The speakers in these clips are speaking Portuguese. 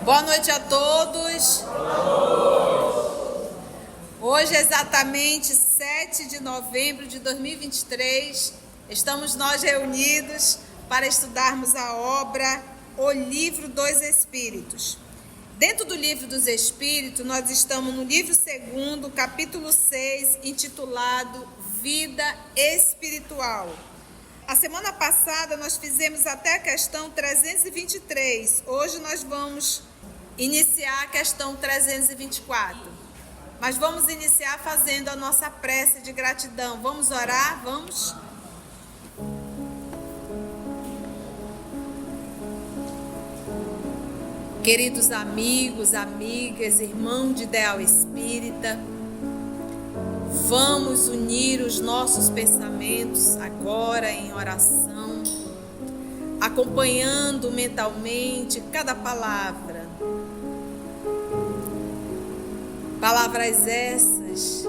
Boa noite a todos. Hoje, exatamente 7 de novembro de 2023, estamos nós reunidos para estudarmos a obra O Livro dos Espíritos. Dentro do Livro dos Espíritos, nós estamos no livro 2, capítulo 6, intitulado Vida Espiritual. A semana passada nós fizemos até a questão 323. Hoje nós vamos iniciar a questão 324. Mas vamos iniciar fazendo a nossa prece de gratidão. Vamos orar? Vamos? Queridos amigos, amigas, irmãos de Ideal Espírita, vamos unir os nossos pensamentos agora em oração, acompanhando mentalmente cada palavra. Palavras essas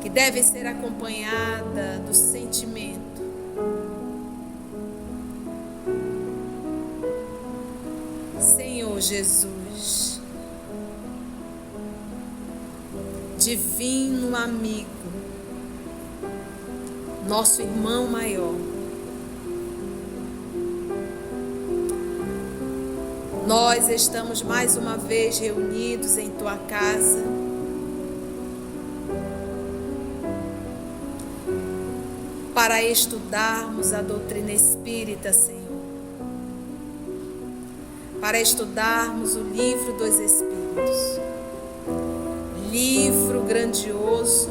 que devem ser acompanhadas do sentimento. Senhor Jesus, divino amigo, nosso irmão maior, nós estamos mais uma vez reunidos em tua casa para estudarmos a doutrina espírita, Senhor, para estudarmos o Livro dos Espíritos. Livro grandioso,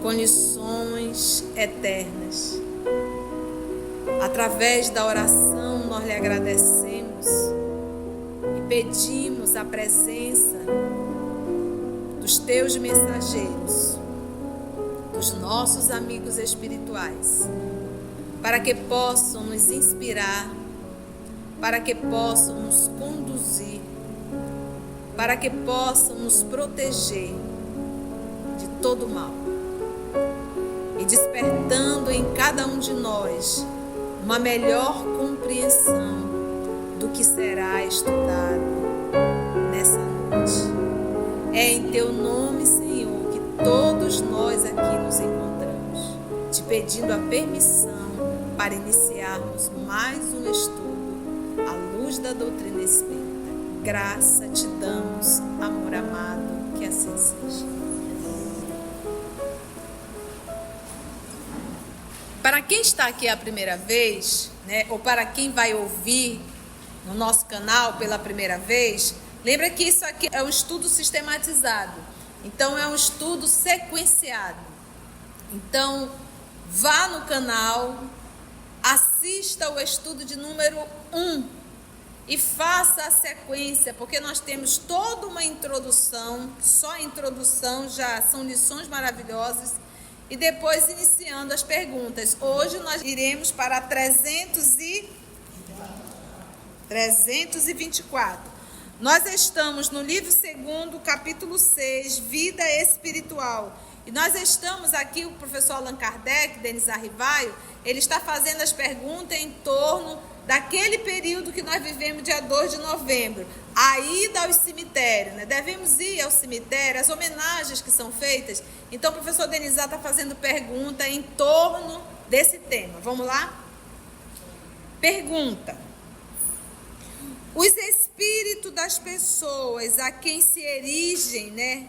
com lições eternas. Através da oração, nós lhe agradecemos e pedimos a presença dos teus mensageiros, dos nossos amigos espirituais, para que possam nos inspirar, para que possam nos conduzir, para que possam nos proteger de todo mal e despertando em cada um de nós uma melhor compreensão do que será estudado nessa noite. É em teu nome, Senhor, que todos nós aqui nos encontramos, te pedindo a permissão para iniciarmos mais um estudo à luz da doutrina espírita. Graça te damos, amor amado, que assim seja. Para quem está aqui a primeira vez, ou para quem vai ouvir no nosso canal pela primeira vez, lembra que isso aqui é um estudo sistematizado. Então, é um estudo sequenciado. Então, vá no canal, assista o estudo de número 1. E faça a sequência, porque nós temos toda uma introdução, só a introdução já são lições maravilhosas, e depois iniciando as perguntas. Hoje nós iremos para 324. Nós estamos no livro 2, capítulo 6, Vida Espiritual. E nós estamos aqui, o professor Allan Kardec, Denis Arrivaio, ele está fazendo as perguntas em torno daquele período que nós vivemos, dia 2 de novembro, a ida aos cemitérios, Devemos ir ao cemitério, as homenagens que são feitas. Então, o professor Denizar está fazendo pergunta em torno desse tema. Vamos lá? Pergunta: os espíritos das pessoas a quem se erigem,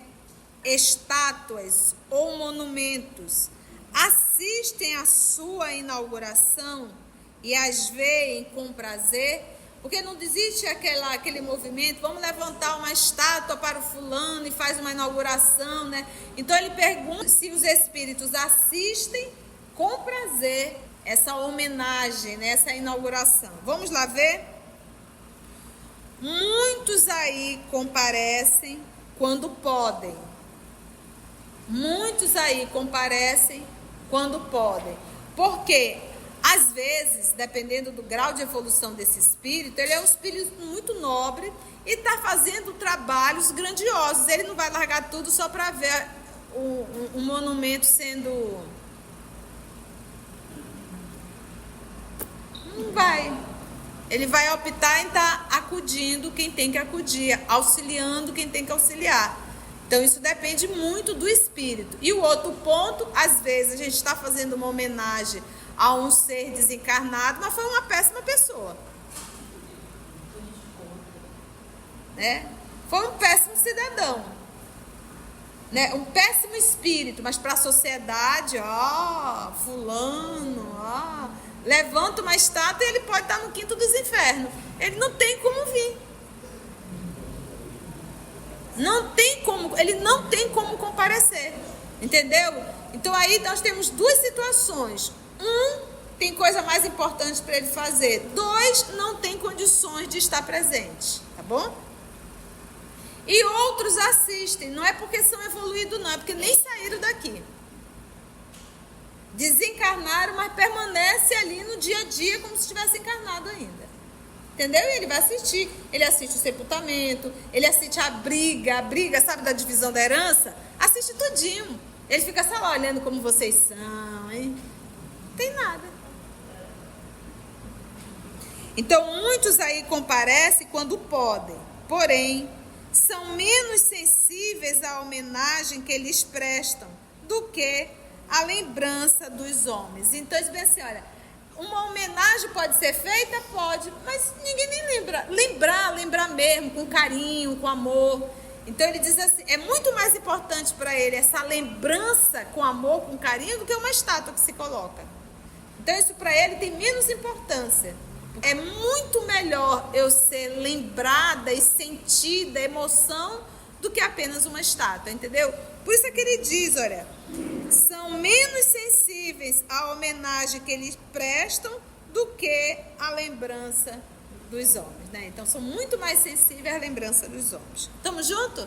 estátuas ou monumentos, assistem à sua inauguração e as veem com prazer? Porque não existe aquele movimento, vamos levantar uma estátua para o fulano e faz uma inauguração, Então ele pergunta se os espíritos assistem com prazer essa homenagem, essa inauguração. Vamos lá ver? Muitos aí comparecem quando podem. Muitos aí comparecem quando podem. Por quê? Às vezes, dependendo do grau de evolução desse espírito, ele é um espírito muito nobre e está fazendo trabalhos grandiosos. Ele não vai largar tudo só para ver um monumento sendo... Não vai. ele vai optar em estar acudindo quem tem que acudir, auxiliando quem tem que auxiliar. Então isso depende muito do espírito. E o outro ponto, às vezes a gente está fazendo uma homenagem a um ser desencarnado, mas foi uma péssima pessoa, né? Foi um péssimo cidadão, né? Um péssimo espírito, mas para a sociedade, fulano, levanta uma estátua e ele pode estar no quinto dos infernos. Ele não tem como vir. Ele não tem como comparecer. Entendeu? Então aí nós temos duas situações. Tem coisa mais importante para ele fazer. 2, não tem condições de estar presente. Tá bom? E outros assistem. Não é porque são evoluídos, não. É porque nem saíram daqui. Desencarnaram, mas permanece ali no dia a dia como se estivesse encarnado ainda. Entendeu? E ele vai assistir. Ele assiste o sepultamento, ele assiste a briga, sabe, da divisão da herança? Assiste tudinho. Ele fica só lá olhando como vocês são, hein? Não tem nada. Então, muitos aí comparecem quando podem, porém, são menos sensíveis à homenagem que eles prestam do que a lembrança dos homens. Então, eles pensam assim, olha, uma homenagem pode ser feita? Pode, mas ninguém nem lembra. Lembrar mesmo, com carinho, com amor. Então, ele diz assim, é muito mais importante para ele essa lembrança com amor, com carinho, do que uma estátua que se coloca. Então, isso para ele tem menos importância. É muito melhor eu ser lembrada e sentida emoção do que apenas uma estátua, entendeu? Por isso é que ele diz, olha, são menos sensíveis à homenagem que eles prestam do que à lembrança dos homens, né? Então, são muito mais sensíveis à lembrança dos homens. Estamos juntos?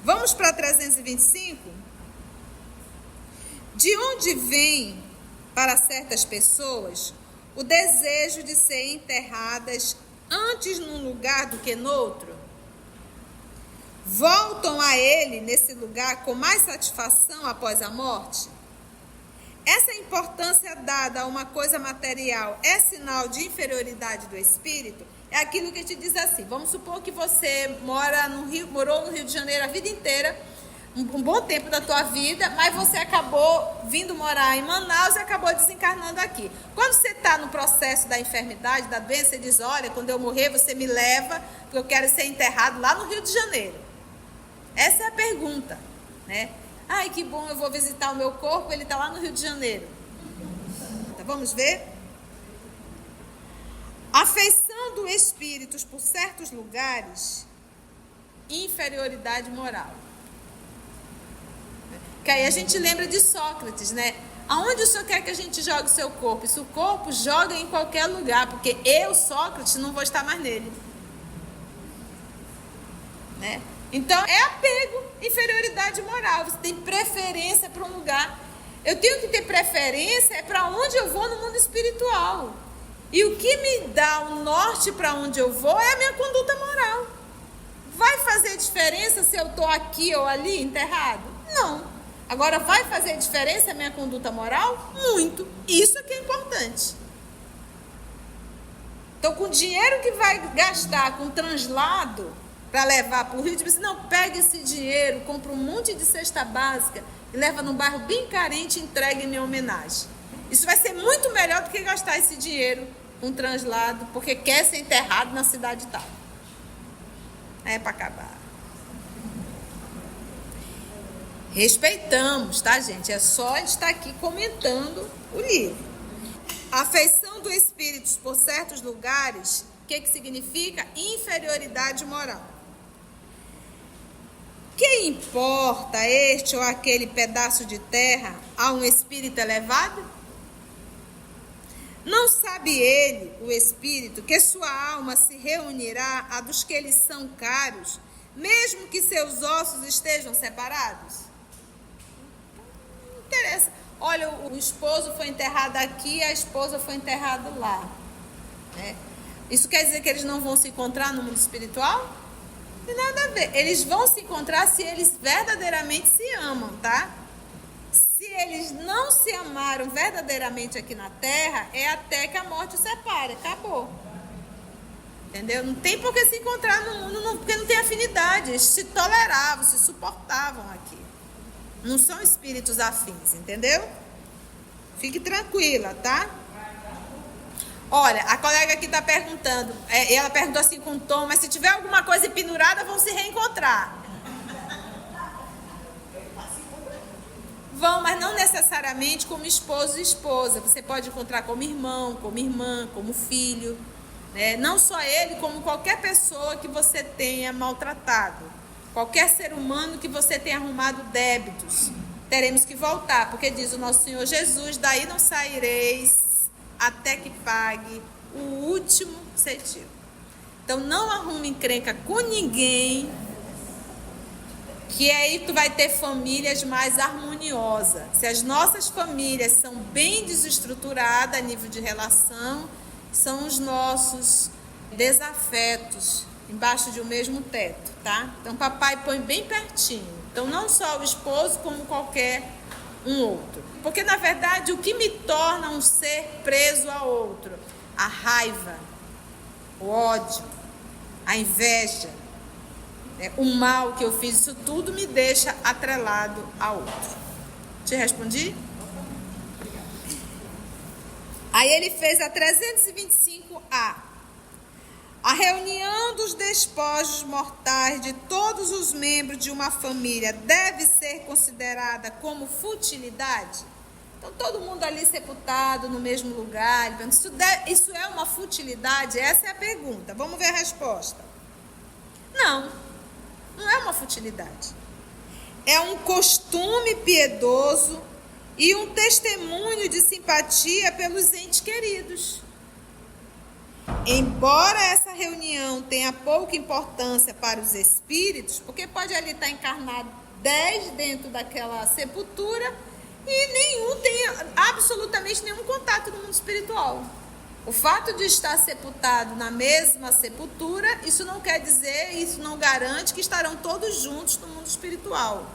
Vamos para 325? De onde vem, para certas pessoas, o desejo de serem enterradas antes num lugar do que no outro? Voltam a ele nesse lugar com mais satisfação após a morte? Essa importância dada a uma coisa material é sinal de inferioridade do espírito? É aquilo que te diz assim, vamos supor que você morou no Rio de Janeiro a vida inteira, um bom tempo da tua vida, mas você acabou vindo morar em Manaus e acabou desencarnando aqui. Quando você está no processo da enfermidade, da doença, você diz, olha, quando eu morrer você me leva, porque eu quero ser enterrado lá no Rio de Janeiro. Essa é a pergunta, né? Ai, que bom, eu vou visitar o meu corpo, ele está lá no Rio de Janeiro. Então, vamos ver? Afeição dos espíritos por certos lugares, inferioridade moral. Que aí a gente lembra de Sócrates, né? Aonde o senhor quer que a gente jogue o seu corpo? Isso o corpo joga em qualquer lugar, porque eu, Sócrates, não vou estar mais nele. Né? Então, é apego, inferioridade moral. Você tem preferência para um lugar. Eu tenho que ter preferência para onde eu vou no mundo espiritual. E o que me dá o norte para onde eu vou é a minha conduta moral. Vai fazer diferença se eu estou aqui ou ali enterrado? Não. Agora, vai fazer diferença a minha conduta moral? Muito. Isso é que é importante. Então, com o dinheiro que vai gastar com translado para levar para o Rio, diz assim, não, pega esse dinheiro, compra um monte de cesta básica e leva num bairro bem carente e entrega em minha homenagem. Isso vai ser muito melhor do que gastar esse dinheiro com translado, porque quer ser enterrado na cidade tal. É para acabar. Respeitamos, tá, gente? É só estar aqui comentando o livro. A afeição dos espíritos por certos lugares, o que significa? Inferioridade moral. Que importa este ou aquele pedaço de terra a um espírito elevado? Não sabe ele, o espírito, que sua alma se reunirá à dos que lhes são caros, mesmo que seus ossos estejam separados? Não interessa. Olha, o esposo foi enterrado aqui, a esposa foi enterrada lá. Né? Isso quer dizer que eles não vão se encontrar no mundo espiritual? Não tem nada a ver. Eles vão se encontrar se eles verdadeiramente se amam, tá? Se eles não se amaram verdadeiramente aqui na Terra, é até que a morte os separe. Acabou. Entendeu? Não tem por que se encontrar no mundo, porque não tem afinidade. Eles se toleravam, se suportavam aqui. Não são espíritos afins, entendeu? Fique tranquila, tá? Olha, a colega aqui está perguntando, ela perguntou assim com tom, mas se tiver alguma coisa pendurada, vão se reencontrar. Vão, mas não necessariamente como esposo e esposa. Você pode encontrar como irmão, como irmã, como filho. Né? Não só ele, como qualquer pessoa que você tenha maltratado. Qualquer ser humano que você tenha arrumado débitos. Teremos que voltar, porque diz o nosso Senhor Jesus, daí não saireis até que pague o último centavo. Então não arrume encrenca com ninguém, que aí tu vai ter famílias mais harmoniosas. Se as nossas famílias são bem desestruturadas a nível de relação, são os nossos desafetos embaixo de um mesmo teto, tá? Então papai põe bem pertinho. Então não só o esposo, como qualquer um outro. Porque na verdade o que me torna um ser preso a outro? A raiva, o ódio, a inveja, o mal que eu fiz, isso tudo me deixa atrelado a outro. Te respondi? Aí ele fez a 325A. A reunião dos despojos mortais de todos os membros de uma família deve ser considerada como futilidade? Então, todo mundo ali sepultado no mesmo lugar. Isso é uma futilidade? Essa é a pergunta. Vamos ver a resposta. Não, não é uma futilidade. É um costume piedoso e um testemunho de simpatia pelos entes queridos. Embora essa reunião tenha pouca importância para os espíritos, porque pode ali estar encarnado 10 dentro daquela sepultura e nenhum tem absolutamente nenhum contato no mundo espiritual. O fato de estar sepultado na mesma sepultura, isso não quer dizer, isso não garante que estarão todos juntos no mundo espiritual.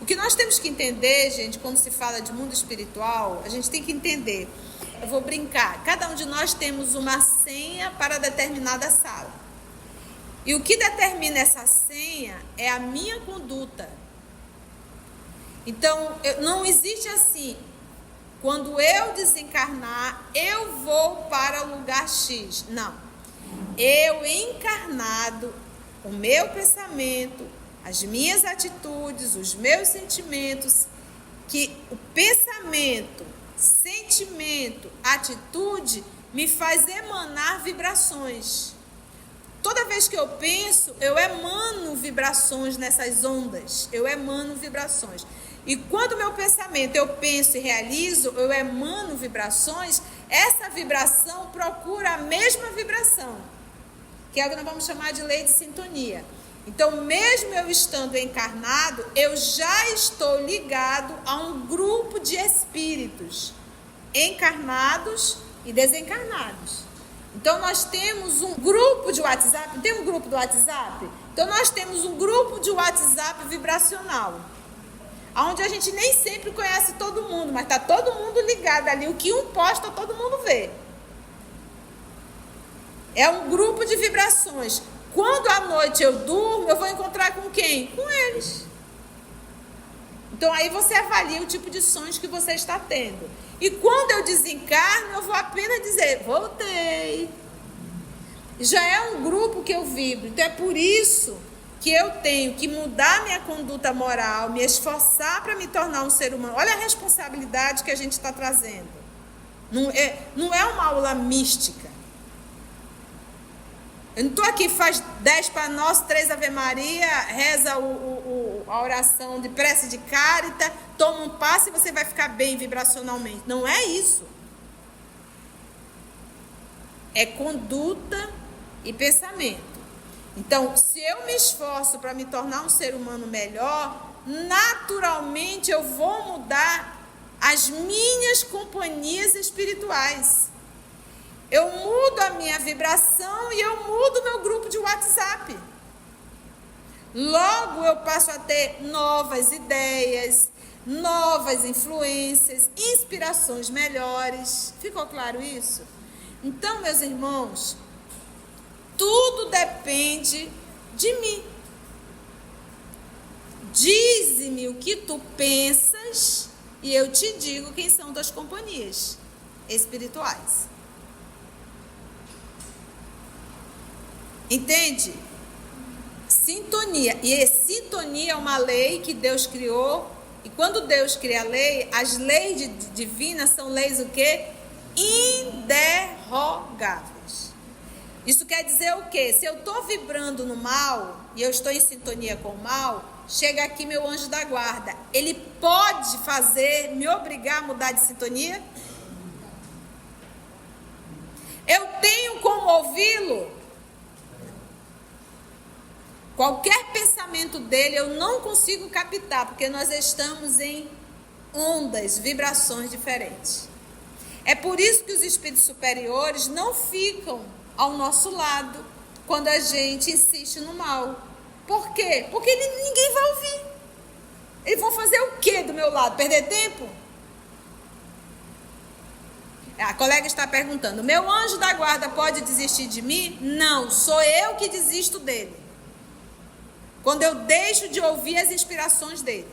O que nós temos que entender, gente, quando se fala de mundo espiritual, a gente tem que entender. Eu vou brincar. Cada um de nós temos uma senha para determinada sala. E o que determina essa senha é a minha conduta. Então, não existe assim. Quando eu desencarnar, eu vou para o lugar X. Não. Eu encarnado, o meu pensamento, as minhas atitudes, os meus sentimentos, que o pensamento, sentimento, atitude me faz emanar vibrações. Toda vez que eu penso, eu emano vibrações nessas ondas. Eu emano vibrações. E quando meu pensamento, eu penso e realizo, eu emano vibrações, essa vibração procura a mesma vibração, que é o que nós vamos chamar de lei de sintonia. Então, mesmo eu estando encarnado, eu já estou ligado a um grupo de espíritos encarnados e desencarnados. Então, nós temos um grupo de WhatsApp. Tem um grupo do WhatsApp? Então, nós temos um grupo de WhatsApp vibracional, onde a gente nem sempre conhece todo mundo, mas está todo mundo ligado ali. O que um posta, todo mundo vê. É um grupo de vibrações. Quando à noite eu durmo, eu vou encontrar com quem? Com eles. Então aí você avalia o tipo de sonhos que você está tendo. E quando eu desencarno, eu vou apenas dizer, voltei. Já é um grupo que eu vibro. Então é por isso que eu tenho que mudar minha conduta moral, me esforçar para me tornar um ser humano. Olha a responsabilidade que a gente está trazendo. Não é uma aula mística. Eu não estou aqui, faz 10 Pai Nosso, 3 Ave Maria, reza a oração de prece de Cárita, toma um passe e você vai ficar bem vibracionalmente. Não é isso. É conduta e pensamento. Então, se eu me esforço para me tornar um ser humano melhor, naturalmente eu vou mudar as minhas companhias espirituais. Eu mudo a minha vibração e eu mudo o meu grupo de WhatsApp. Logo eu passo a ter novas ideias, novas influências, inspirações melhores. Ficou claro isso? Então, meus irmãos, tudo depende de mim. Dize-me o que tu pensas e eu te digo quem são tuas companhias espirituais. Entende? Sintonia. E sintonia é uma lei que Deus criou. E quando Deus cria a lei, as leis divinas são leis o quê? Inderrogáveis. Isso quer dizer o quê? Se eu estou vibrando no mal e eu estou em sintonia com o mal, chega aqui meu anjo da guarda. Ele pode me obrigar a mudar de sintonia? Eu tenho como ouvi-lo? Qualquer pensamento dele eu não consigo captar, porque nós estamos em ondas, vibrações diferentes. É por isso que os espíritos superiores não ficam ao nosso lado quando a gente insiste no mal. Por quê? Porque ninguém vai ouvir. Eles vão fazer o quê do meu lado? Perder tempo? A colega está perguntando, meu anjo da guarda pode desistir de mim? Não, sou eu que desisto dele. Quando eu deixo de ouvir as inspirações dele.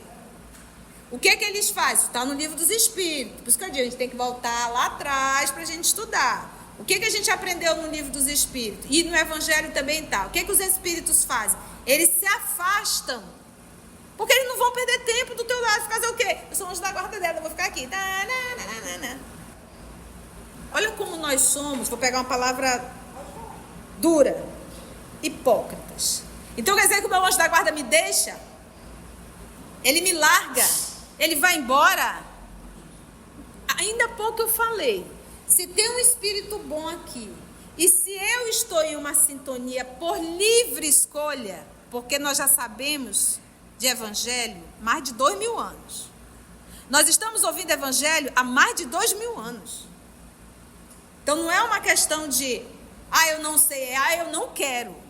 O que eles fazem? Está no livro dos Espíritos. Por isso que eu digo, a gente tem que voltar lá atrás para a gente estudar. O que a gente aprendeu no livro dos Espíritos? E no Evangelho também está. O que os Espíritos fazem? Eles se afastam. Porque eles não vão perder tempo do teu lado. Fazer o quê? Eu sou anjo da guarda dela, eu vou ficar aqui. Olha como nós somos, vou pegar uma palavra dura. Hipócritas. Então quer dizer que o meu anjo da guarda me deixa? Ele me larga? Ele vai embora? Ainda há pouco eu falei, se tem um espírito bom aqui, e se eu estou em uma sintonia por livre escolha, porque nós já sabemos de evangelho mais de 2000 anos. Nós estamos ouvindo evangelho há mais de 2000 anos. Então não é uma questão de, eu não sei, eu não quero.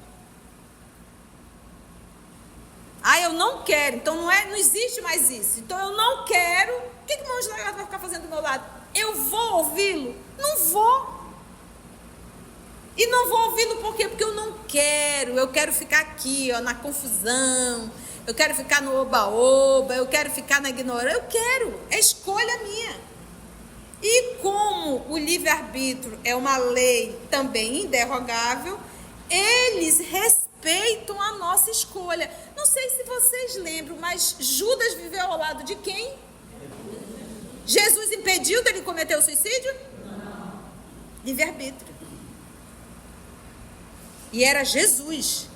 Eu não quero, então não existe mais isso. Então eu não quero, o que o meu anjo da guarda vai ficar fazendo do meu lado? Eu vou ouvi-lo? Não vou. E não vou ouvi-lo por quê? Porque eu não quero, eu quero ficar aqui, na confusão, eu quero ficar no oba-oba, eu quero ficar na ignorância, eu quero, é escolha minha. E como o livre-arbítrio é uma lei também inderrogável, eles respeitam a nossa escolha. Não sei se vocês lembram, mas Judas viveu ao lado de quem? Jesus impediu dele cometer o suicídio? Não. Livre-arbítrio. E era Jesus.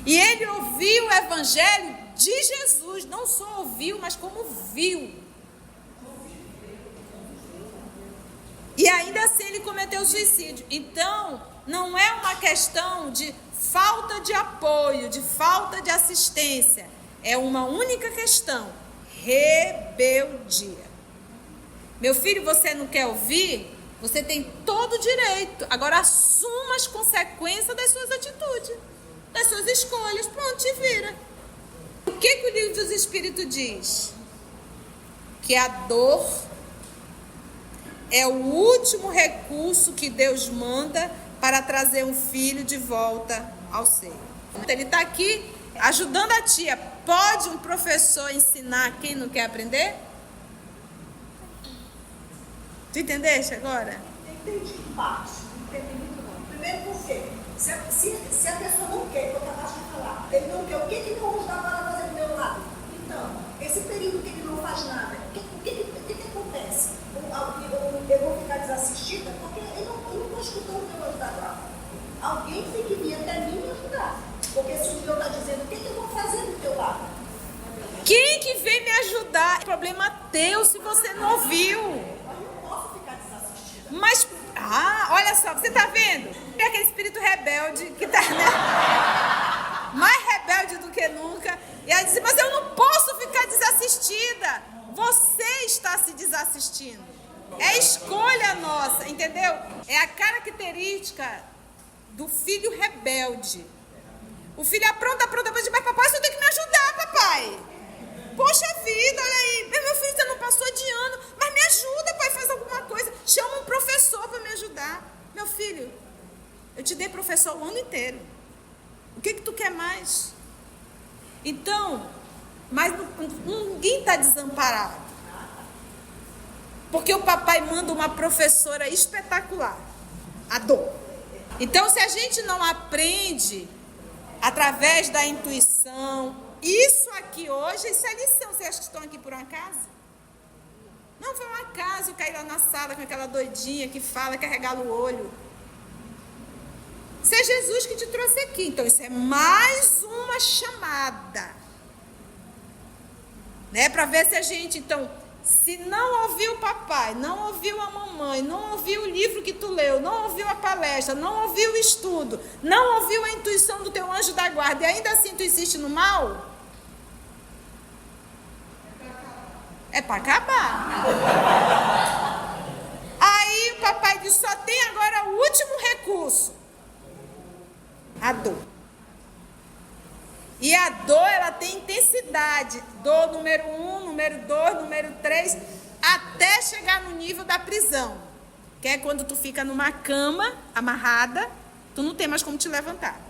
E ele ouviu o evangelho de Jesus. Não só ouviu, mas como viu. E ainda assim ele cometeu suicídio. Então, não é uma questão de falta de apoio, de falta de assistência. É uma única questão: rebeldia. Meu filho, você não quer ouvir? Você tem todo o direito. Agora assuma as consequências das suas atitudes, das suas escolhas. Pronto, te vira. O que o livro dos Espíritos diz? Que a dor é o último recurso que Deus manda para trazer um filho de volta ao seio. Ele está aqui ajudando a tia. Pode um professor ensinar quem não quer aprender? Tu entendeste agora? Entendi parte, não entendi muito não. Primeiro porque, se a pessoa não quer, que eu acabaste de falar, ele não quer, o que ele não está para fazer do meu lado? Então, esse período que ele não faz nada, o que acontece? Eu vou ficar desassistida porque eu não estou escutando o meu anjo da guarda. Alguém tem que vir até mim me ajudar. Porque se o Deus está dizendo, o que eu vou fazer do teu lado? Quem que vem me ajudar? É problema teu se você não ouviu. Mas, olha só, você tá vendo? É aquele espírito rebelde que tá, né? Mais rebelde do que nunca. E ela diz, mas eu não posso ficar desassistida. Você está se desassistindo. É escolha nossa, entendeu? É a característica do filho rebelde. O filho apronta, mas papai, você tem que me ajudar, papai. Poxa vida, olha aí, meu filho, você não passou de ano, mas me ajuda, pai, faz alguma coisa. Chama um professor para me ajudar. Meu filho, Eu te dei professor o ano inteiro. O que tu quer mais? Então, mas ninguém está desamparado. Porque o papai manda uma professora espetacular. A dor. Então, se a gente não aprende através da intuição, isso aqui hoje, isso é lição. Vocês acham que estão aqui por um acaso? Não foi um acaso eu cair lá na sala com aquela doidinha que fala, que regala o olho. Isso é Jesus que te trouxe aqui. Então, isso é mais uma chamada. Né? Para ver se a gente, então, se não ouviu o papai, não ouviu a mamãe, não ouviu o livro que tu leu, não ouviu a palestra, não ouviu o estudo, não ouviu a intuição do teu anjo da guarda, e ainda assim tu insiste no mal, é para acabar. Aí o papai diz, só tem agora o último recurso. A dor. E a dor, ela tem intensidade. Dor número 1, número 2, número 3, até chegar no nível da prisão. Que é quando tu fica numa cama, amarrada, tu não tem mais como te levantar.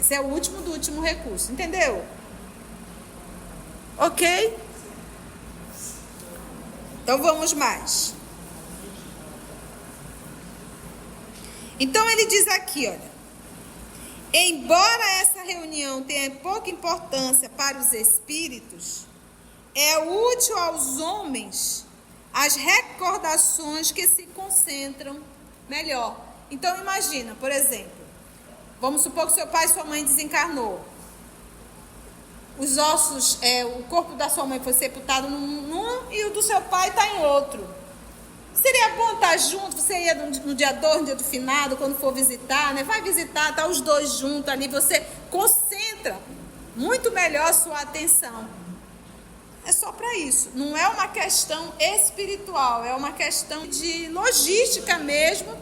Esse é o último do último recurso, entendeu? Ok? Então vamos mais. Então ele diz aqui, olha. Embora essa reunião tenha pouca importância para os espíritos, é útil aos homens as recordações que se concentram melhor. Então imagina, por exemplo, vamos supor que seu pai e sua mãe desencarnou. Os ossos, o corpo da sua mãe foi sepultado num e o do seu pai está em outro. Seria bom estar junto, você ia no dia 2, no dia do finado, quando for visitar, né? Vai visitar, tá os dois juntos ali, você concentra muito melhor a sua atenção. É só para isso, não é uma questão espiritual, é uma questão de logística mesmo,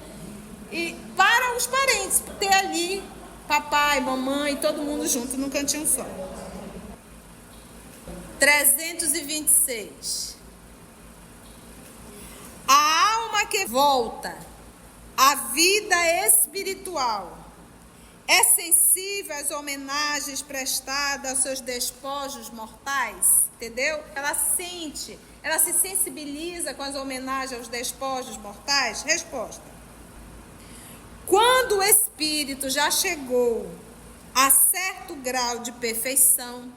e para os parentes, ter ali papai, mamãe, todo mundo junto num cantinho só. 326. A alma que volta à vida espiritual é sensível às homenagens prestadas aos seus despojos mortais, entendeu? Ela sente, ela se sensibiliza com as homenagens aos despojos mortais? Resposta. Quando o espírito já chegou a certo grau de perfeição,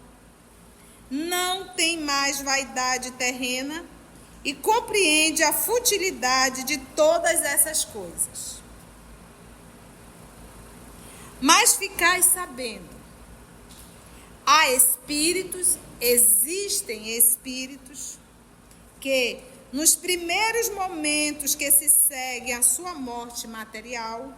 não tem mais vaidade terrena e compreende a futilidade de todas essas coisas. Mas ficais sabendo, há espíritos, existem espíritos que nos primeiros momentos que se seguem à sua morte material,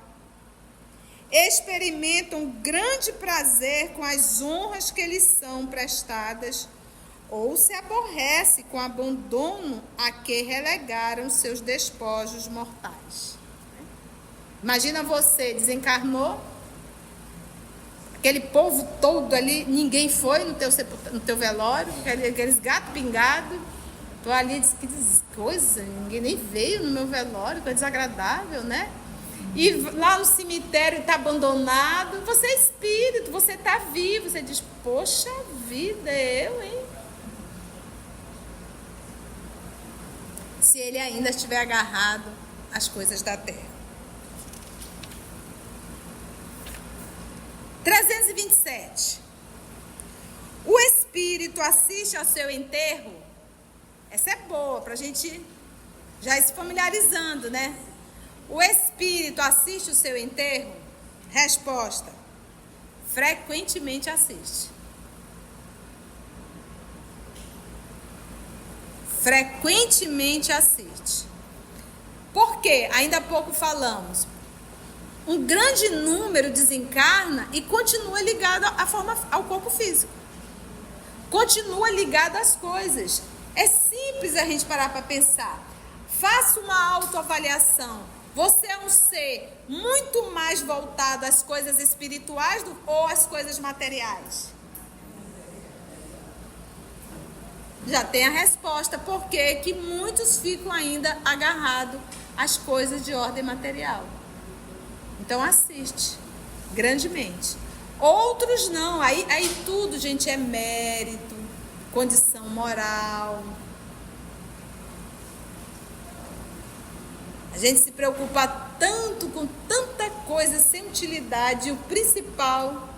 experimentam grande prazer com as honras que lhes são prestadas, ou se aborrece com o abandono a que relegaram seus despojos mortais. Imagina você, desencarnou, aquele povo todo ali, ninguém foi no teu velório, aqueles gatos pingados, tô ali, diz que coisa, ninguém nem veio no meu velório, coisa desagradável, né? E lá no cemitério está abandonado, você é espírito, você está vivo, você diz, poxa vida, eu, hein? Se ele ainda estiver agarrado às coisas da terra. 327. O espírito assiste ao seu enterro? Essa é boa, para a gente já ir se familiarizando, né? O espírito assiste o seu enterro? Resposta. Frequentemente assiste. Frequentemente assiste. Por quê? Ainda há pouco falamos. Um grande número desencarna e continua ligado ao corpo físico. Continua ligado às coisas. É simples a gente parar para pensar. Faça uma autoavaliação. Você é um ser muito mais voltado às coisas espirituais ou às coisas materiais? Já tem a resposta, porque que muitos ficam ainda agarrados as coisas de ordem material. Então assiste grandemente. Outros não, aí tudo, gente, é mérito, condição moral. A gente se preocupa tanto com tanta coisa sem utilidade, e o principal,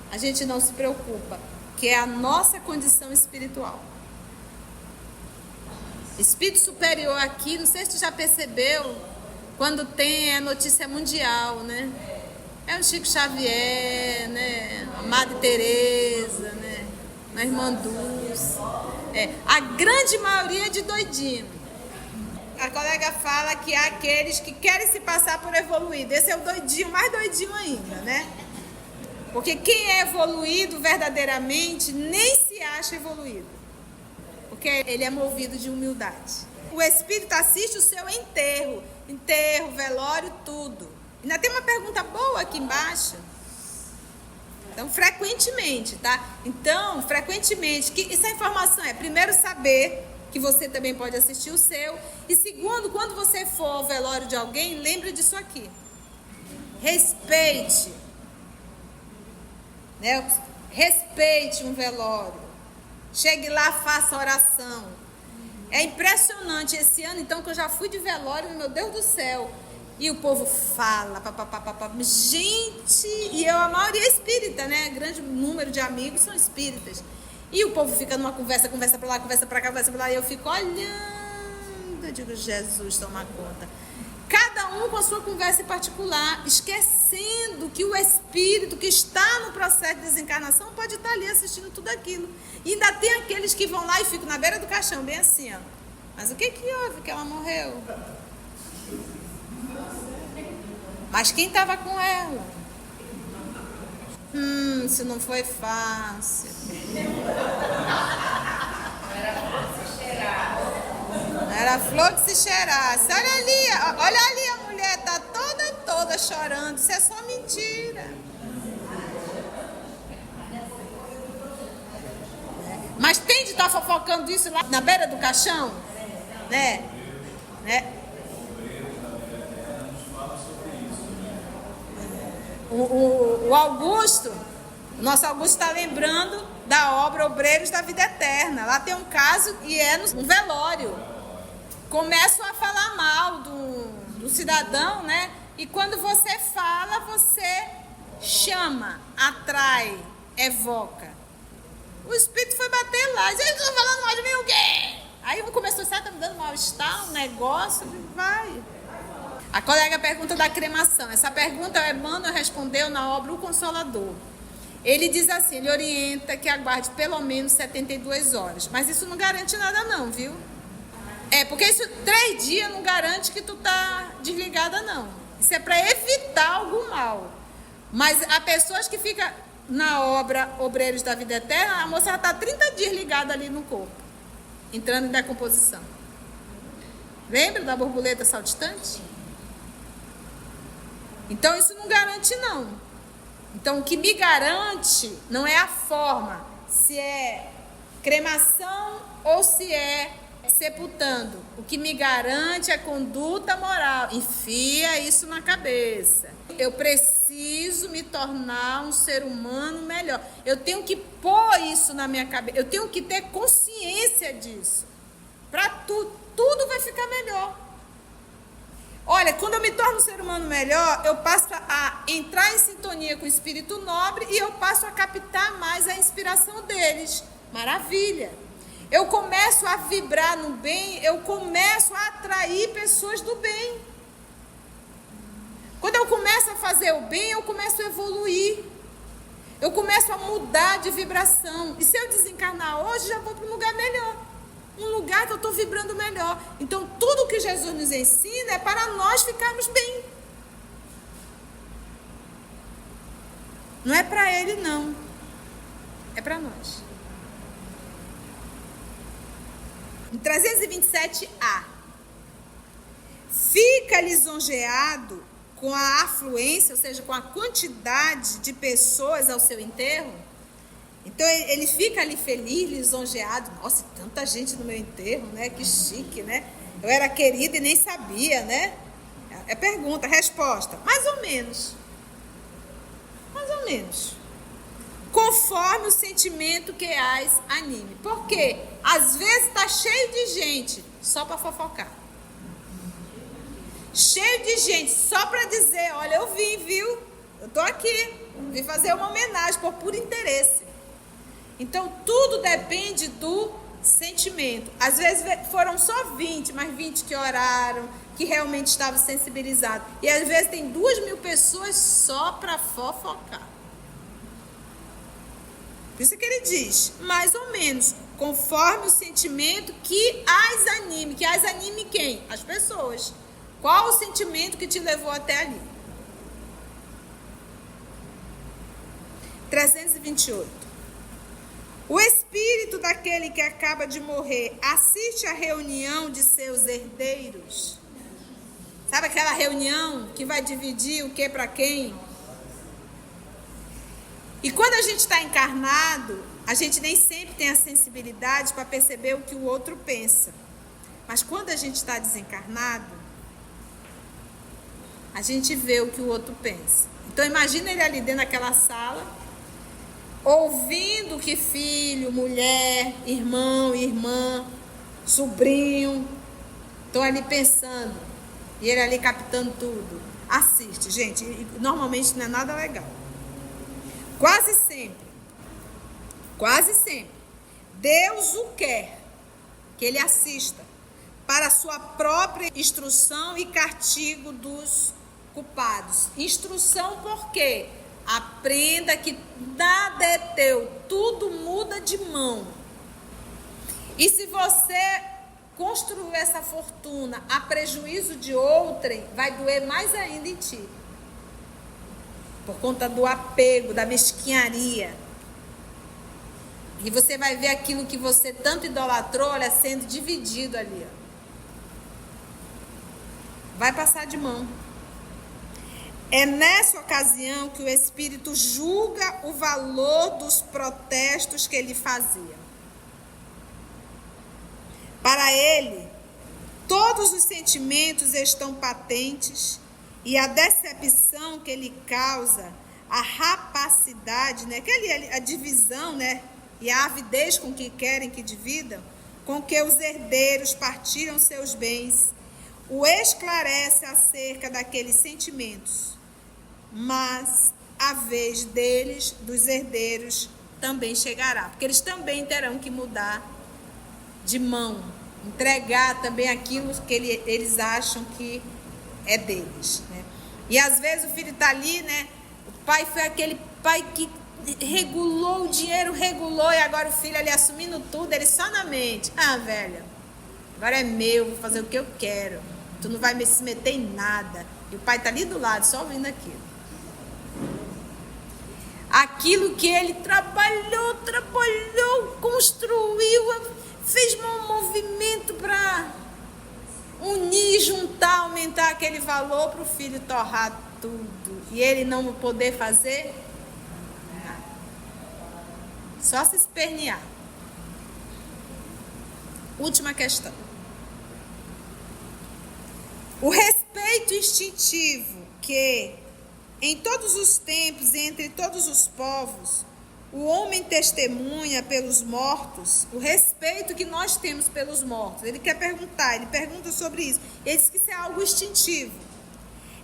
a gente não se preocupa, que é a nossa condição espiritual. Espírito superior aqui, não sei se tu já percebeu, quando tem a notícia mundial, né? É o Chico Xavier, né? A Madre Teresa, né? A Irmã Dulce. A grande maioria é de doidinho. A colega fala que há aqueles que querem se passar por evoluído. Esse é o doidinho, mais doidinho ainda, né? Porque quem é evoluído verdadeiramente nem se acha evoluído. Porque ele é movido de humildade. O Espírito assiste o seu enterro, velório, tudo. Ainda tem uma pergunta boa aqui embaixo. Então, frequentemente, tá? Então, frequentemente, essa informação é, primeiro, saber que você também pode assistir o seu. E segundo, quando você for ao velório de alguém, lembre disso aqui. Respeite. Né? Respeite um velório. Chegue lá, faça oração. É impressionante esse ano, então, que eu já fui de velório, meu Deus do céu. E o povo fala, gente, e a maioria é espírita, né? Grande número de amigos são espíritas. E o povo fica numa conversa pra lá, conversa pra cá, conversa pra lá, e eu fico olhando, eu digo, Jesus, toma conta. Cada um com a sua conversa em particular, esquecendo que o espírito que está no processo de desencarnação pode estar ali assistindo tudo aquilo. E ainda tem aqueles que vão lá e ficam na beira do caixão, bem assim, ó. Mas o que houve que ela morreu? Mas quem estava com ela? Isso não foi fácil. Era flor que se cheirasse. Olha ali, a mulher tá toda chorando. Isso é só mentira. Mas tem de estar fofocando isso lá na beira do caixão? Né? O Augusto, o nosso Augusto está lembrando da obra Obreiros da Vida Eterna. Lá tem um caso e é no velório. Começam a falar mal do cidadão, né? E quando você fala, você chama, atrai, evoca. O espírito foi bater lá. Eles estão falando mal de mim, o quê? Aí começou a dizer, tá me dando mal-estar, um negócio, vai. A colega pergunta da cremação. Essa pergunta o Emmanuel respondeu na obra O Consolador. Ele diz assim, ele orienta que aguarde pelo menos 72 horas. Mas isso não garante nada não, viu? Porque isso 3 dias não garante que tu tá desligada não. Isso é para evitar algum mal. Mas há pessoas que ficam na obra Obreiros da Vida Eterna, a moça está 30 dias ligada ali no corpo, entrando em decomposição. Lembra da borboleta saltitante? Então isso não garante não. Então o que me garante não é a forma, se é cremação ou se é sepultando. O que me garante é a conduta moral. Enfia isso na cabeça. Eu preciso me tornar um ser humano melhor. Eu tenho que pôr isso na minha cabeça. Eu tenho que ter consciência disso. Para tudo vai ficar melhor. Olha, quando eu me torno um ser humano melhor, eu passo a entrar em sintonia com o espírito nobre e eu passo a captar mais a inspiração deles. Maravilha! Eu começo a vibrar no bem, eu começo a atrair pessoas do bem. Quando eu começo a fazer o bem, eu começo a evoluir. Eu começo a mudar de vibração. E se eu desencarnar hoje, já vou para um lugar melhor. Um lugar que eu estou vibrando melhor. Então, tudo que Jesus nos ensina é para nós ficarmos bem. Não é para ele, não. É para nós. Em 327A. Fica lisonjeado com a afluência, ou seja, com a quantidade de pessoas ao seu enterro. Então ele fica ali feliz, lisonjeado. Nossa, tanta gente no meu enterro, né? Que chique, né? Eu era querida e nem sabia, né? É pergunta, resposta. Mais ou menos. Mais ou menos. Conforme o sentimento que as anime. Por quê? Às vezes está cheio de gente só para fofocar. Cheio de gente só para dizer, olha, eu vim, viu? Eu tô aqui. Vim fazer uma homenagem por puro interesse. Então, tudo depende do sentimento. Às vezes foram só 20, mas 20 que oraram, que realmente estavam sensibilizados. E às vezes tem 2.000 pessoas só para fofocar. Por isso que ele diz, mais ou menos, conforme o sentimento que as anime. Que as anime quem? As pessoas. Qual o sentimento que te levou até ali? 328. O espírito daquele que acaba de morrer assiste à reunião de seus herdeiros. Sabe aquela reunião que vai dividir o que para quem? E quando a gente está encarnado, a gente nem sempre tem a sensibilidade para perceber o que o outro pensa. Mas quando a gente está desencarnado, a gente vê o que o outro pensa. Então imagina ele ali dentro daquela sala, ouvindo que filho, mulher, irmão, irmã, sobrinho, estão ali pensando. E ele ali captando tudo. Assiste, gente. Normalmente não é nada legal. Quase sempre, Deus o quer que ele assista para a sua própria instrução e castigo dos culpados. Instrução por quê? Aprenda que nada é teu, tudo muda de mão. E se você construiu essa fortuna a prejuízo de outrem, vai doer mais ainda em ti. Por conta do apego, da mesquinharia. E você vai ver aquilo que você tanto idolatrou, olha, sendo dividido ali. Ó. Vai passar de mão. É nessa ocasião que o Espírito julga o valor dos protestos que ele fazia. Para ele, todos os sentimentos estão patentes e a decepção que ele causa, a rapacidade, né, a divisão, né, e a avidez com que querem que dividam, com que os herdeiros partilham seus bens, o esclarece acerca daqueles sentimentos. Mas a vez deles, dos herdeiros, também chegará. Porque eles também terão que mudar de mão. Entregar também aquilo que eles acham que é deles. Né? E às vezes o filho está ali, né? O pai foi aquele pai que regulou o dinheiro, regulou. E agora o filho ali assumindo tudo, ele só na mente. Ah, velho, agora é meu, vou fazer o que eu quero. Tu não vai se meter em nada. E o pai está ali do lado, só ouvindo aquilo. Aquilo que ele trabalhou, construiu, fez um movimento para unir, juntar, aumentar aquele valor para o filho torrar tudo. E ele não poder fazer nada. Só se espernear. Última questão. O respeito instintivo que em todos os tempos e entre todos os povos, o homem testemunha pelos mortos, o respeito que nós temos pelos mortos. Ele pergunta sobre isso. Ele diz que isso é algo instintivo.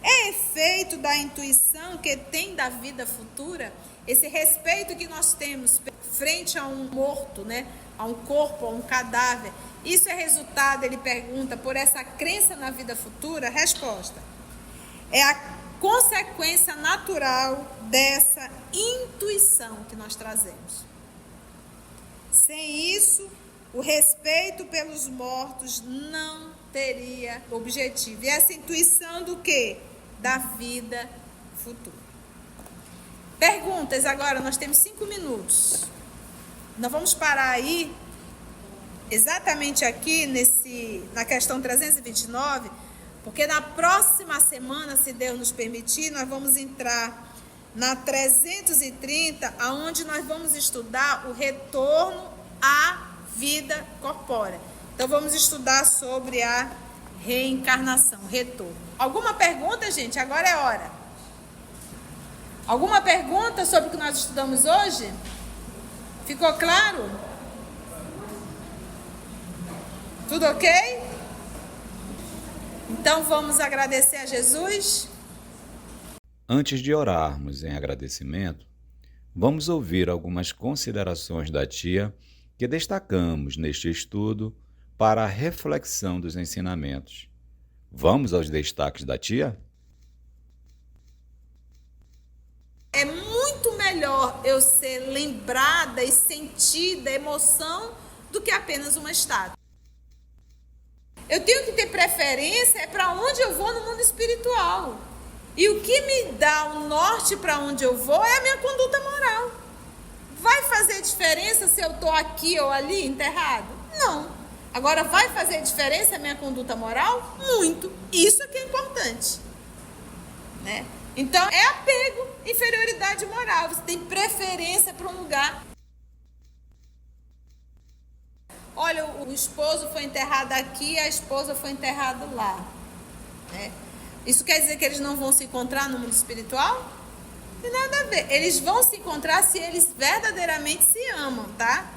É efeito da intuição que tem da vida futura, esse respeito que nós temos frente a um morto, né? A um corpo, a um cadáver. Isso é resultado, ele pergunta, por essa crença na vida futura? Resposta. É a consequência natural dessa intuição que nós trazemos. Sem isso, o respeito pelos mortos não teria objetivo. E essa intuição do quê? Da vida futura. Perguntas agora, nós temos 5 minutos. Nós vamos parar aí, exatamente aqui na questão 329, porque na próxima semana, se Deus nos permitir, nós vamos entrar na 330, aonde nós vamos estudar o retorno à vida corpórea. Então vamos estudar sobre a reencarnação, retorno. Alguma pergunta, gente? Agora é hora. Alguma pergunta sobre o que nós estudamos hoje? Ficou claro? Tudo ok? Então vamos agradecer a Jesus? Antes de orarmos em agradecimento, vamos ouvir algumas considerações da tia que destacamos neste estudo para a reflexão dos ensinamentos. Vamos aos destaques da tia? É muito melhor eu ser lembrada e sentida emoção do que apenas uma estátua. Eu tenho que ter preferência para onde eu vou no mundo espiritual. E o que me dá o norte para onde eu vou é a minha conduta moral. Vai fazer diferença se eu estou aqui ou ali enterrado? Não. Agora, vai fazer diferença a minha conduta moral? Muito. Isso é que é importante, né? Então, é apego, inferioridade moral. Você tem preferência para um lugar. Olha, o esposo foi enterrado aqui, a esposa foi enterrada lá, né? Isso quer dizer que eles não vão se encontrar no mundo espiritual? Não tem nada a ver. Eles vão se encontrar se eles verdadeiramente se amam, tá?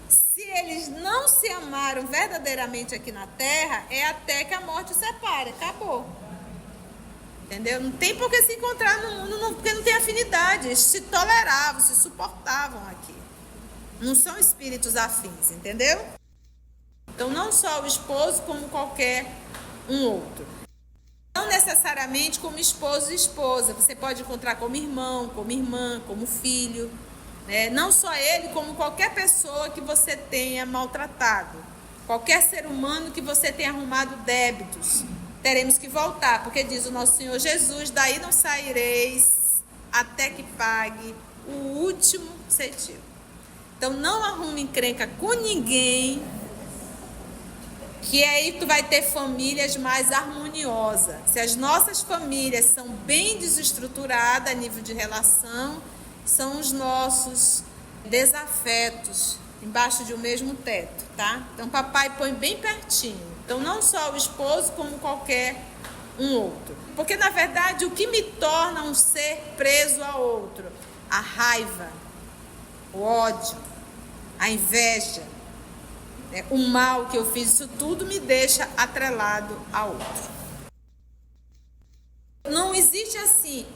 Se eles não se amaram verdadeiramente aqui na Terra, é até que a morte os separe. Acabou. Entendeu? Não tem por que se encontrar no mundo, porque não tem afinidade. Eles se toleravam, se suportavam aqui. Não são espíritos afins, entendeu? Então, não só o esposo, como qualquer um outro. Não necessariamente como esposo e esposa. Você pode encontrar como irmão, como irmã, como filho, né? Não só ele, como qualquer pessoa que você tenha maltratado. Qualquer ser humano que você tenha arrumado débitos. Teremos que voltar, porque diz o nosso Senhor Jesus, daí não saireis até que pague o último centavo. Então não arrume encrenca com ninguém, que aí tu vai ter famílias mais harmoniosas. Se as nossas famílias são bem desestruturadas a nível de relação, são os nossos desafetos embaixo de um mesmo teto, tá? Então papai põe bem pertinho. Então não só o esposo, como qualquer um outro. Porque na verdade o que me torna um ser preso a outro? A raiva, o ódio, a inveja, o mal que eu fiz, isso tudo me deixa atrelado a outro. Não existe assim,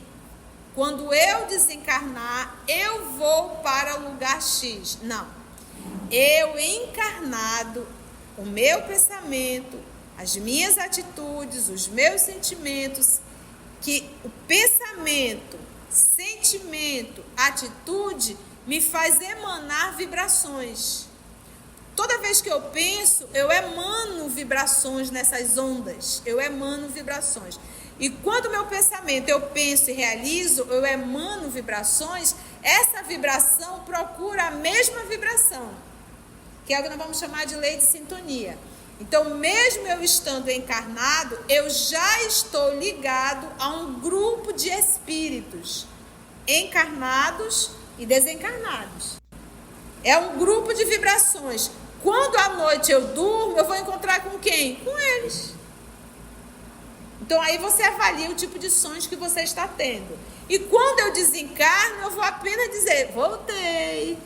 quando eu desencarnar, eu vou para o lugar X. Não. Eu encarnado, o meu pensamento, as minhas atitudes, os meus sentimentos, que o pensamento, sentimento, atitude me faz emanar vibrações. Toda vez que eu penso, eu emano vibrações nessas ondas, eu emano vibrações. E quando meu pensamento eu penso e realizo, eu emano vibrações, essa vibração procura a mesma vibração, que é o que nós vamos chamar de lei de sintonia. Então, mesmo eu estando encarnado, eu já estou ligado a um grupo de espíritos encarnados e desencarnados. É um grupo de vibrações. Quando à noite eu durmo, eu vou encontrar com quem? Com eles. Então aí você avalia o tipo de sonhos que você está tendo. E quando eu desencarno, eu vou apenas dizer, voltei.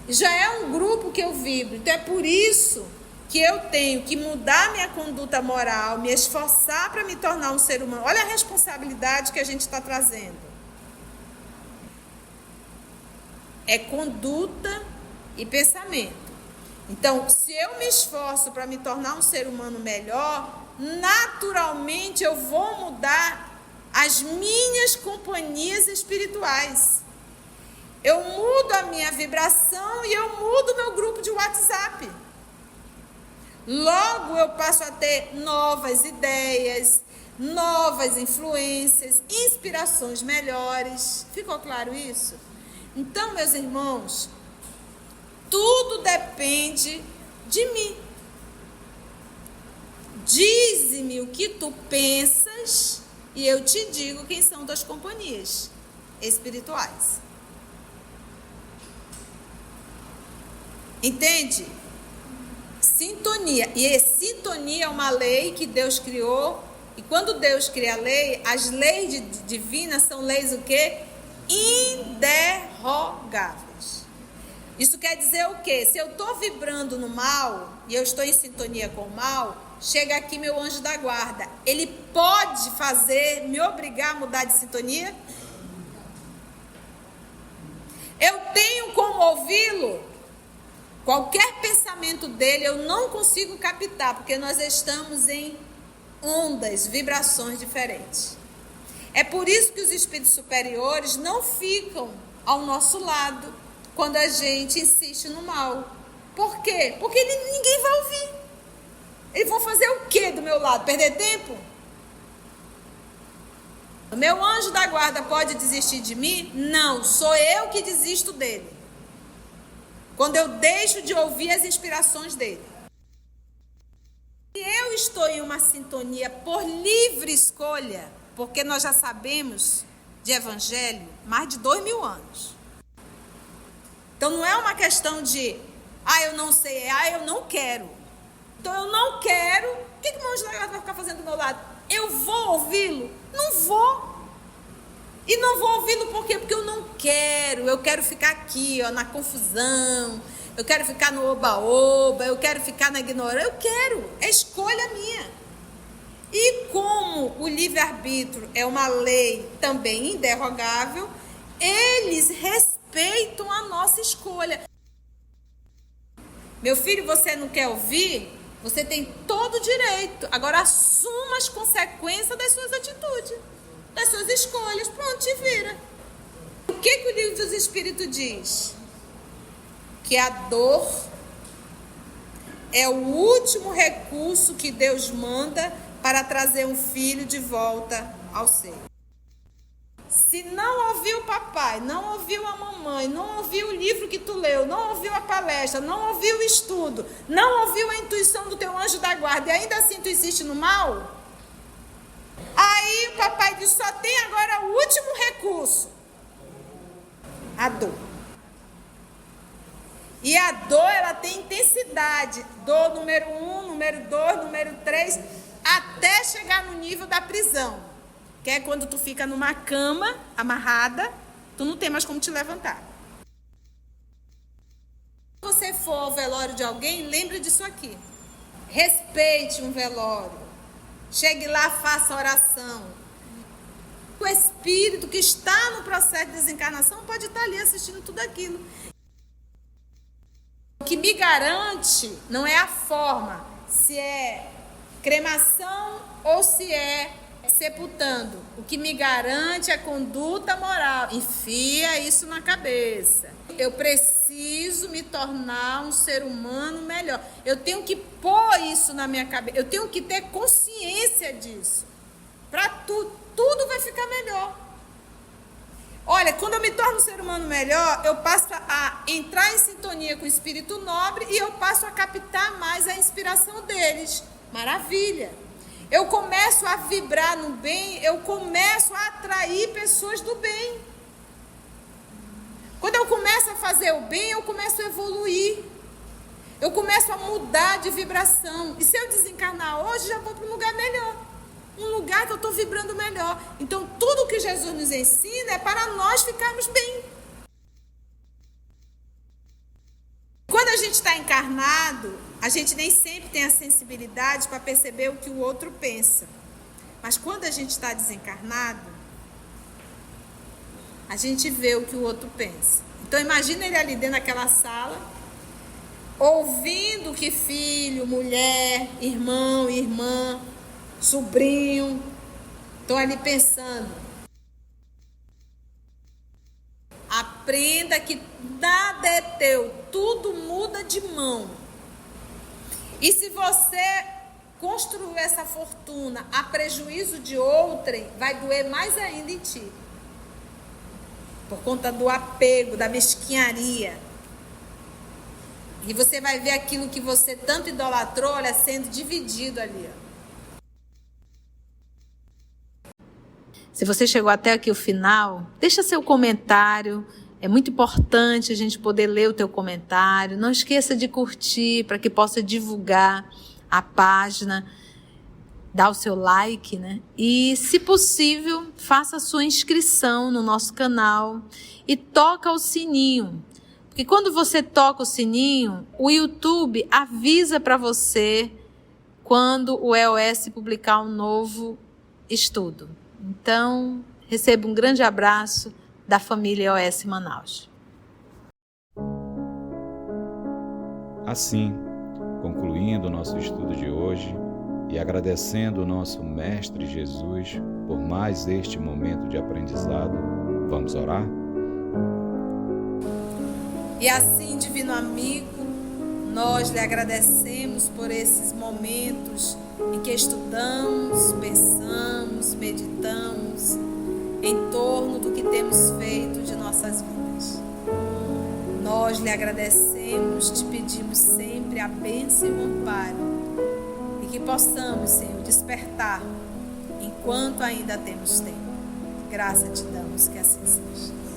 Já é um grupo que eu vibro. Então é por isso que eu tenho que mudar minha conduta moral, me esforçar para me tornar um ser humano. Olha a responsabilidade que a gente está trazendo. É conduta e pensamento. Então, se eu me esforço para me tornar um ser humano melhor, naturalmente eu vou mudar as minhas companhias espirituais. Eu mudo a minha vibração e eu mudo o meu grupo de WhatsApp. Logo eu passo a ter novas ideias, novas influências, inspirações melhores. Ficou claro isso? Então, meus irmãos, tudo depende de mim. Dize-me o que tu pensas e eu te digo quem são tuas companhias. espirituais. Entende? Sintonia. E sintonia é uma lei que Deus criou. E quando Deus cria a lei, as leis divinas são leis o quê? Inderrogáveis. Isso quer dizer o quê? Se eu estou vibrando no mal e eu estou em sintonia com o mal, chega aqui meu anjo da guarda. Ele pode me obrigar a mudar de sintonia? Eu tenho como ouvi-lo? Qualquer pensamento dele eu não consigo captar, porque nós estamos em ondas, vibrações diferentes. É por isso que os espíritos superiores não ficam ao nosso lado quando a gente insiste no mal. Por quê? Porque ninguém vai ouvir. Eles vão fazer o quê do meu lado? Perder tempo? O meu anjo da guarda pode desistir de mim? Não, sou eu que desisto dele. Quando eu deixo de ouvir as inspirações dele. Se eu estou em uma sintonia por livre escolha, porque nós já sabemos de evangelho mais de 2000 anos. Então não é uma questão de, eu não sei, eu não quero. Então eu não quero, o que o meu anjo da guarda vai ficar fazendo do meu lado? Eu vou ouvi-lo? Não vou. E não vou ouvi-lo por quê? Porque eu não quero. Eu quero ficar aqui, na confusão. Eu quero ficar no oba-oba. Eu quero ficar na ignorância. Eu quero. É escolha minha. E como o livre-arbítrio é uma lei também inderrogável, eles respeitam a nossa escolha. Meu filho, você não quer ouvir? Você tem todo o direito. Agora assuma as consequências das suas atitudes, das suas escolhas. Pronto, te vira. O que o livro dos Espíritos diz? Que a dor é o último recurso que Deus manda para trazer um filho de volta ao seio. Se não ouviu o papai, não ouviu a mamãe, não ouviu o livro que tu leu, não ouviu a palestra, não ouviu o estudo, não ouviu a intuição do teu anjo da guarda e ainda assim tu insiste no mal, aí o papai diz, só tem agora o último recurso, a dor. E a dor, ela tem intensidade, dor número 1, número 2, número 3, até chegar no nível da prisão. Que é quando tu fica numa cama, amarrada, tu não tem mais como te levantar. Se você for ao velório de alguém, lembre disso aqui. Respeite um velório. Chegue lá, faça oração. O espírito que está no processo de desencarnação pode estar ali assistindo tudo aquilo. O que me garante não é a forma, se é cremação ou se é sepultando. O que me garante é a conduta moral. Enfia isso na cabeça. Eu preciso me tornar um ser humano melhor. Eu tenho que pôr isso na minha cabeça. Eu tenho que ter consciência disso. Para tudo vai ficar melhor. Olha, quando eu me torno um ser humano melhor, eu passo a entrar em sintonia com o espírito nobre e eu passo a captar mais a inspiração deles. Maravilha! Eu começo a vibrar no bem, eu começo a atrair pessoas do bem. Quando eu começo a fazer o bem, eu começo a evoluir. Eu começo a mudar de vibração. E se eu desencarnar hoje, já vou para um lugar melhor. Um lugar que eu estou vibrando melhor. Então, tudo que Jesus nos ensina é para nós ficarmos bem. Quando a gente está encarnado, a gente nem sempre tem a sensibilidade para perceber o que o outro pensa. Mas quando a gente está desencarnado, a gente vê o que o outro pensa. Então imagina ele ali dentro daquela sala, ouvindo que filho, mulher, irmão, irmã, sobrinho, estão ali pensando. Aprenda que nada é teu, tudo muda de mão. E se você construir essa fortuna a prejuízo de outrem, vai doer mais ainda em ti. Por conta do apego, da mesquinharia. E você vai ver aquilo que você tanto idolatrou, olha, sendo dividido ali. Se você chegou até aqui o final, deixa seu comentário. É muito importante a gente poder ler o teu comentário. Não esqueça de curtir para que possa divulgar a página. Dá o seu like, né? E, se possível, faça a sua inscrição no nosso canal e toca o sininho. Porque quando você toca o sininho, o YouTube avisa para você quando o EOS publicar um novo estudo. Então, receba um grande abraço da família EOS Manaus. Assim, concluindo o nosso estudo de hoje e agradecendo o nosso Mestre Jesus por mais este momento de aprendizado, vamos orar? E assim, divino amigo, nós lhe agradecemos por esses momentos em que estudamos, pensamos, meditamos em torno do que temos feito de nossas vidas. Nós lhe agradecemos, te pedimos sempre a bênção e o amparo e que possamos, Senhor, despertar enquanto ainda temos tempo. Graça te damos, que assim seja.